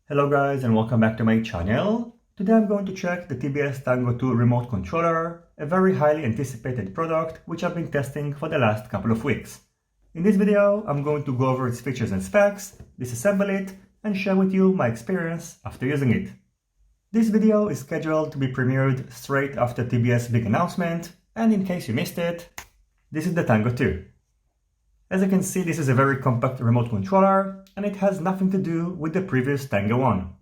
Hello guys and welcome back to my channel. Today I'm going to check the TBS Tango 2 remote controller, a very highly anticipated product which I've been testing for the last couple of weeks. In this video I'm going to go over its features and specs, disassemble it, and share with you my experience after using it. This video is scheduled to be premiered straight after TBS big announcement, and in case you missed it, this is the Tango 2. As you can see, this is a very compact remote controller, and it has nothing to do with the previous Tango 1.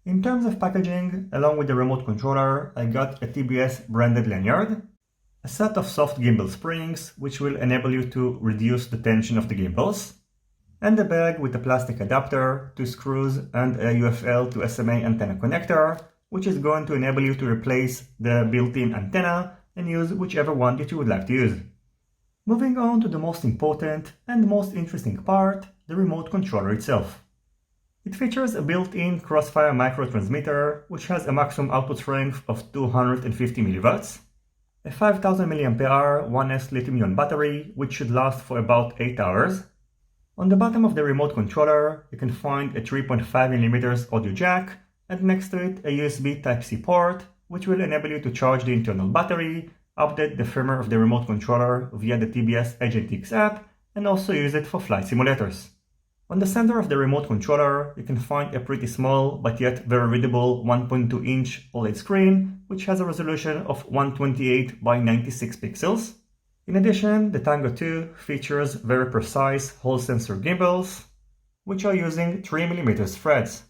In terms of packaging, along with the remote controller, I got a TBS branded lanyard, a set of soft gimbal springs which will enable you to reduce the tension of the gimbals, and a bag with a plastic adapter, 2 screws, and a UFL to SMA antenna connector, which is going to enable you to replace the built-in antenna and use whichever one that you would like to use. Moving on to the most important and most interesting part, the remote controller itself. It features a built-in Crossfire microtransmitter which has a maximum output strength of 250 mW, a 5000 mAh 1S lithium-ion battery which should last for about 8 hours. On the bottom of the remote controller you can find a 3.5mm audio jack, and next to it a USB Type-C port which will enable you to charge the internal battery, update the firmware of the remote controller via the TBS AgentX app, and also use it for flight simulators. On the center of the remote controller, you can find a pretty small but yet very readable 1.2-inch OLED screen, which has a resolution of 128 by 96 pixels. In addition, the Tango 2 features very precise Hall sensor gimbals, which are using 3mm threads.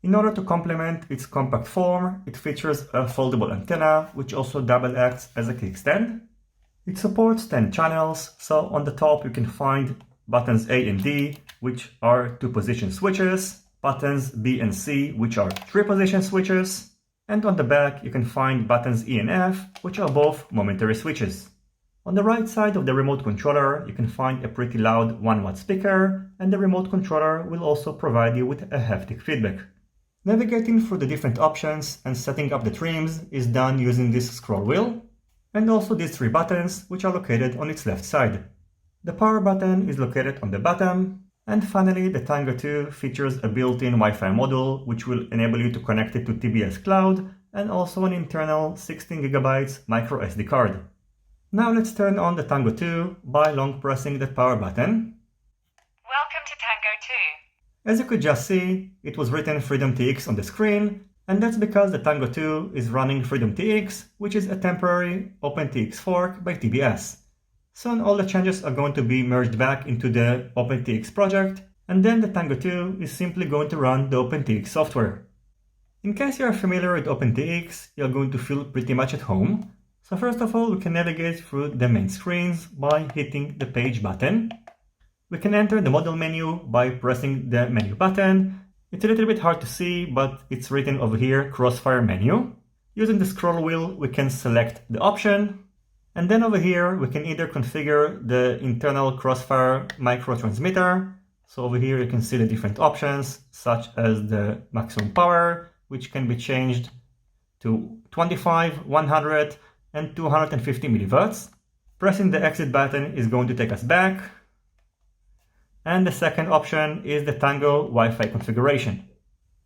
In order to complement its compact form, it features a foldable antenna, which also double acts as a kickstand. It supports 10 channels, so on the top you can find buttons A and D, which are 2-position switches, buttons B and C, which are 3-position switches, and on the back you can find buttons E and F, which are both momentary switches. On the right side of the remote controller you can find a pretty loud 1-watt speaker, and the remote controller will also provide you with a haptic feedback. Navigating through the different options and setting up the trims is done using this scroll wheel, and also these 3 buttons which are located on its left side. The power button is located on the bottom, and finally the Tango 2 features a built-in Wi-Fi module which will enable you to connect it to TBS Cloud, and also an internal 16GB micro SD card. Now let's turn on the Tango 2 by long pressing the power button. Welcome to Tango 2. As you could just see, it was written Freedom TX on the screen, and that's because the Tango 2 is running Freedom TX, which is a temporary OpenTX fork by TBS. Soon all the changes are going to be merged back into the OpenTX project, and then the Tango 2 is simply going to run the OpenTX software. In case you are familiar with OpenTX, you're going to feel pretty much at home. So first of all, we can navigate through the main screens by hitting the page button. We can enter the model menu by pressing the menu button. It's a little bit hard to see, but it's written over here, Crossfire menu. Using the scroll wheel, we can select the option. And then over here, we can either configure the internal Crossfire microtransmitter. So over here, you can see the different options, such as the maximum power, which can be changed to 25, 100, and 250 millivolts. Pressing the exit button is going to take us back. And the second option is the Tango Wi-Fi configuration.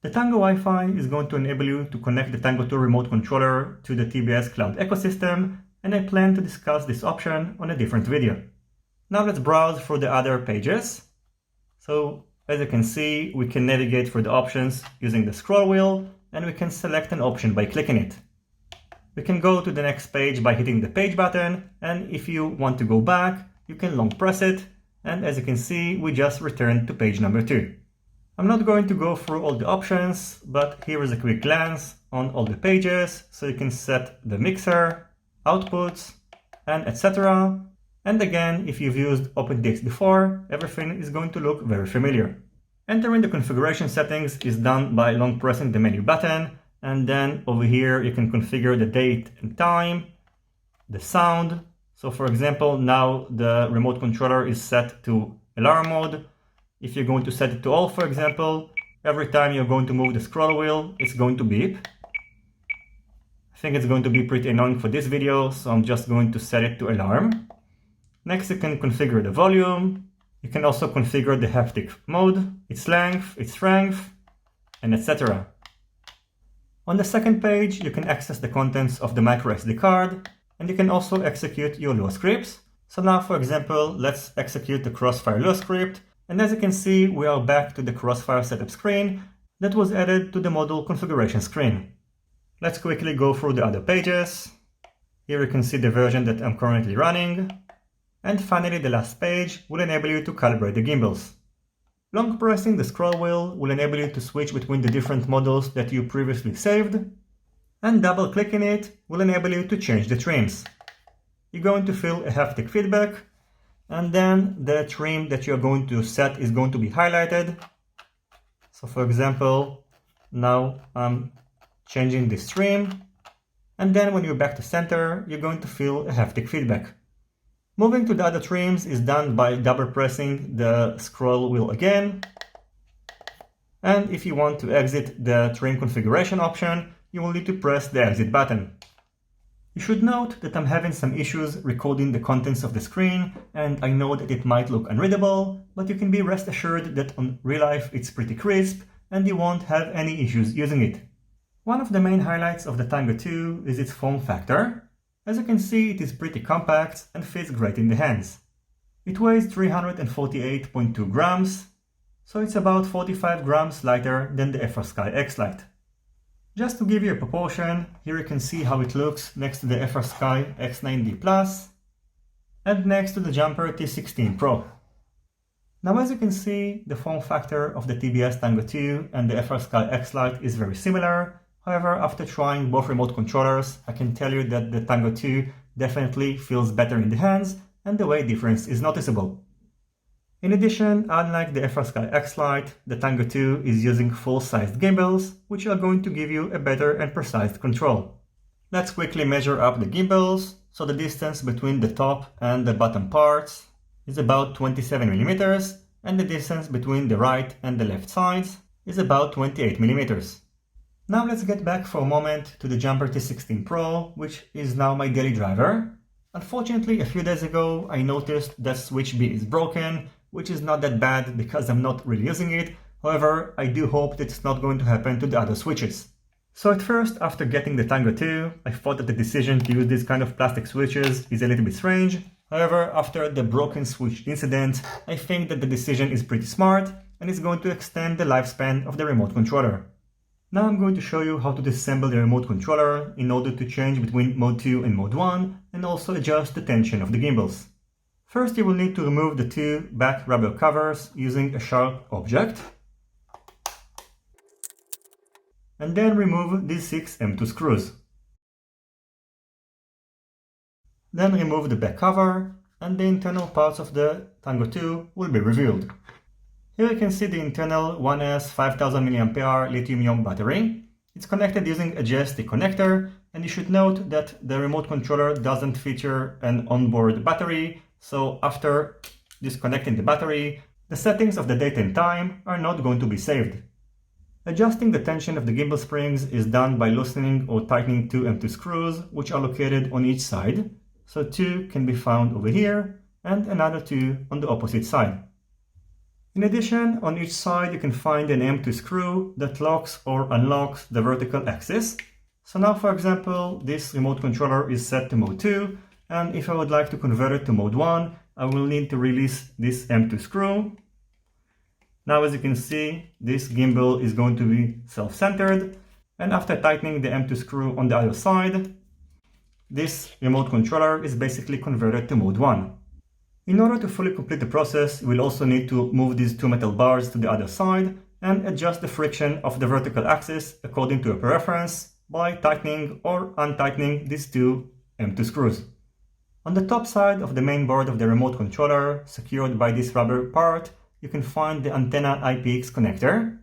The Tango Wi-Fi is going to enable you to connect the Tango 2 remote controller to the TBS Cloud ecosystem, and I plan to discuss this option on a different video. Now let's browse through the other pages. So as you can see, we can navigate through the options using the scroll wheel, and we can select an option by clicking it. We can go to the next page by hitting the page button, and if you want to go back, you can long press it. And as you can see, we just returned to page number 2. I'm not going to go through all the options, but here is a quick glance on all the pages, so you can set the mixer, outputs, and etc. And again, if you've used OpenTX before, everything is going to look very familiar. Entering the configuration settings is done by long pressing the menu button, and then over here you can configure the date and time, the sound. So for example, now the remote controller is set to alarm mode. If you're going to set it to all, for example, every time you're going to move the scroll wheel, it's going to beep. I think it's going to be pretty annoying for this video, so I'm just going to set it to alarm. Next, you can configure the volume. You can also configure the haptic mode, its length, its strength, and etc. On the second page, you can access the contents of the microSD card, and you can also execute your Lua scripts. So now, for example, let's execute the Crossfire Lua script, and as you can see, we are back to the Crossfire setup screen that was added to the module configuration screen. Let's quickly go through the other pages. Here you can see the version that I'm currently running. And finally, the last page will enable you to calibrate the gimbals. Long pressing the scroll wheel will enable you to switch between the different models that you previously saved, and double clicking it will enable you to change the trims. You're going to feel a haptic feedback, and then the trim that you're going to set is going to be highlighted. So for example, now I'm changing this trim, and then when you're back to center, you're going to feel a haptic feedback. Moving to the other trims is done by double pressing the scroll wheel again. And if you want to exit the trim configuration option, you will need to press the exit button. You should note that I'm having some issues recording the contents of the screen, and I know that it might look unreadable, but you can be rest assured that on real life it's pretty crisp and you won't have any issues using it. One of the main highlights of the Tango 2 is its form factor. As you can see, it is pretty compact and fits great in the hands. It weighs 348.2 grams, so it's about 45 grams lighter than the FrSky X Lite. Just to give you a proportion, here you can see how it looks next to the FrSky X9D Plus and next to the Jumper T16 Pro. Now as you can see, the form factor of the TBS Tango 2 and the FrSky X Lite is very similar. However, after trying both remote controllers, I can tell you that the Tango 2 definitely feels better in the hands and the weight difference is noticeable. In addition, unlike the FrSky X Lite, the Tango 2 is using full-sized gimbals, which are going to give you a better and precise control. Let's quickly measure up the gimbals. So the distance between the top and the bottom parts is about 27 mm, and the distance between the right and the left sides is about 28 mm. Now let's get back for a moment to the Jumper T16 Pro, which is now my daily driver. Unfortunately, a few days ago I noticed that switch B is broken, which is not that bad because I'm not really using it. However, I do hope that it's not going to happen to the other switches. So at first, after getting the Tango 2, I thought that the decision to use these kind of plastic switches is a little bit strange. However, after the broken switch incident, I think that the decision is pretty smart and is going to extend the lifespan of the remote controller. Now I'm going to show you how to disassemble the remote controller in order to change between mode 2 and mode 1 and also adjust the tension of the gimbals. First, you will need to remove the two back rubber covers using a sharp object. And then remove these 6 M2 screws. Then remove the back cover and the internal parts of the Tango 2 will be revealed. Here you can see the internal 1S 5000 mAh lithium-ion battery. It's connected using a JST connector, and you should note that the remote controller doesn't feature an onboard battery, so after disconnecting the battery, the settings of the date and time are not going to be saved. Adjusting the tension of the gimbal springs is done by loosening or tightening 2 M2 screws, which are located on each side. So 2 can be found over here, and another 2 on the opposite side. In addition, on each side you can find an M2 screw that locks or unlocks the vertical axis. So now, for example, this remote controller is set to mode 2, and if I would like to convert it to mode 1, I will need to release this M2 screw. Now as you can see, this gimbal is going to be self-centered, and after tightening the M2 screw on the other side, this remote controller is basically converted to mode 1. In order to fully complete the process, you will also need to move these two metal bars to the other side and adjust the friction of the vertical axis according to your preference by tightening or untightening these two M2 screws. On the top side of the main board of the remote controller, secured by this rubber part, you can find the antenna IPX connector.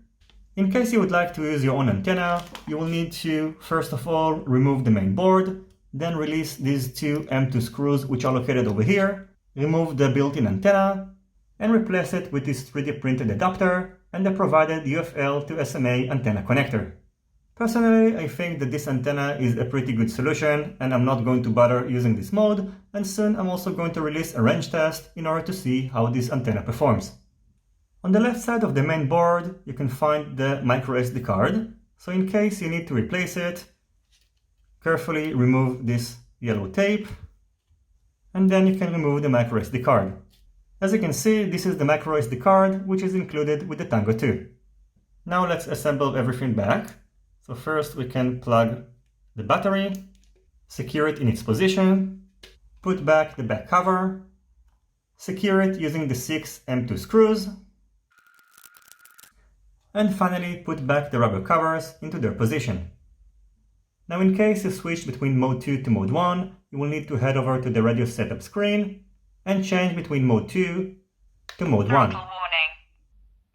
In case you would like to use your own antenna, you will need to, first of all, remove the main board, then release these two M2 screws which are located over here, remove the built-in antenna, and replace it with this 3D printed adapter and the provided UFL to SMA antenna connector. Personally, I think that this antenna is a pretty good solution and I'm not going to bother using this mode, and soon I'm also going to release a range test in order to see how this antenna performs. On the left side of the main board, you can find the microSD card, so in case you need to replace it, carefully remove this yellow tape, and then you can remove the microSD card. As you can see, this is the microSD card, which is included with the Tango 2. Now let's assemble everything back. So first we can plug the battery, secure it in its position, put back the back cover, secure it using the 6 M2 screws, and finally put back the rubber covers into their position. Now in case you switch between mode 2 to mode 1, you will need to head over to the radio setup screen and change between mode 2 to mode 1.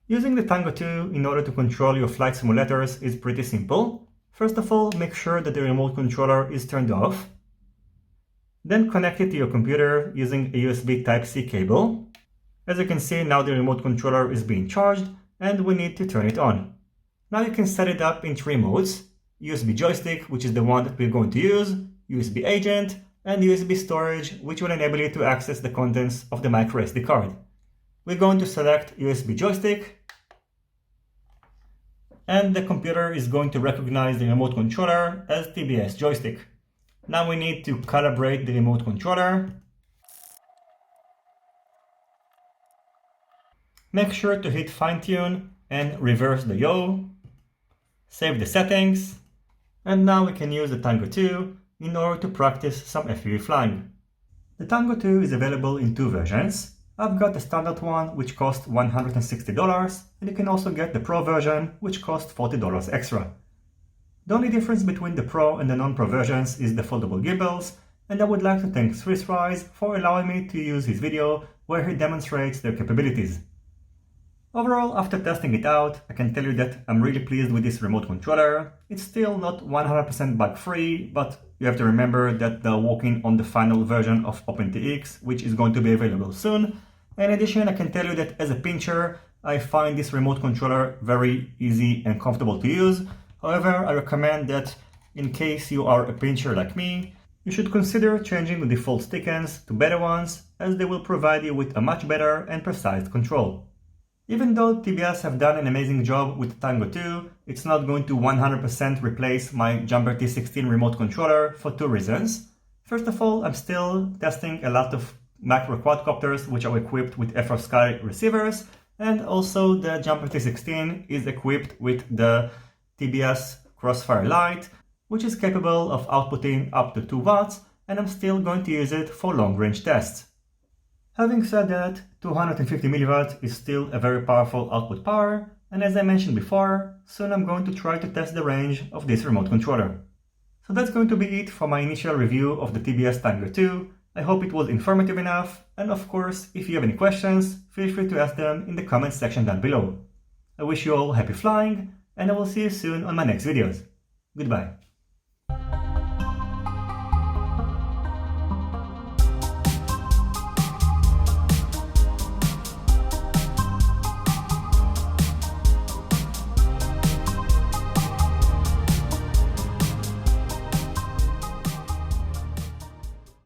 Using the Tango 2 in order to control your flight simulators is pretty simple. First of all, make sure that the remote controller is turned off. Then connect it to your computer using a USB Type-C cable. As you can see, now the remote controller is being charged and we need to turn it on. Now you can set it up in 3 modes: USB joystick, which is the one that we're going to use, USB agent, and USB storage, which will enable you to access the contents of the microSD card. We're going to select USB joystick, and the computer is going to recognize the remote controller as TBS joystick. Now we need to calibrate the remote controller. Make sure to hit fine tune and reverse the yaw. Save the settings. And now we can use the Tango 2 in order to practice some FPV flying. The Tango 2 is available in 2 versions. I've got the standard one, which costs $160, and you can also get the Pro version, which costs $40 extra. The only difference between the Pro and the non-Pro versions is the foldable gimbals, and I would like to thank Swiss Rise for allowing me to use his video where he demonstrates their capabilities. Overall, after testing it out, I can tell you that I'm really pleased with this remote controller. It's still not 100% bug-free, but you have to remember that they're working on the final version of OpenTX, which is going to be available soon. In addition, I can tell you that as a pincher, I find this remote controller very easy and comfortable to use. However, I recommend that in case you are a pincher like me, you should consider changing the default stick ends to better ones, as they will provide you with a much better and precise control. Even though TBS have done an amazing job with Tango 2, it's not going to 100% replace my Jumper T16 remote controller for 2 reasons. First of all, I'm still testing a lot of macro quadcopters which are equipped with FrSky receivers, and also the Jumper T16 is equipped with the TBS Crossfire Lite, which is capable of outputting up to 2 watts, and I'm still going to use it for long-range tests. Having said that, 250 mW is still a very powerful output power, and as I mentioned before, soon I'm going to try to test the range of this remote controller. So that's going to be it for my initial review of the TBS Tango 2. I hope it was informative enough, and of course, if you have any questions, feel free to ask them in the comments section down below. I wish you all happy flying, and I will see you soon on my next videos. Goodbye.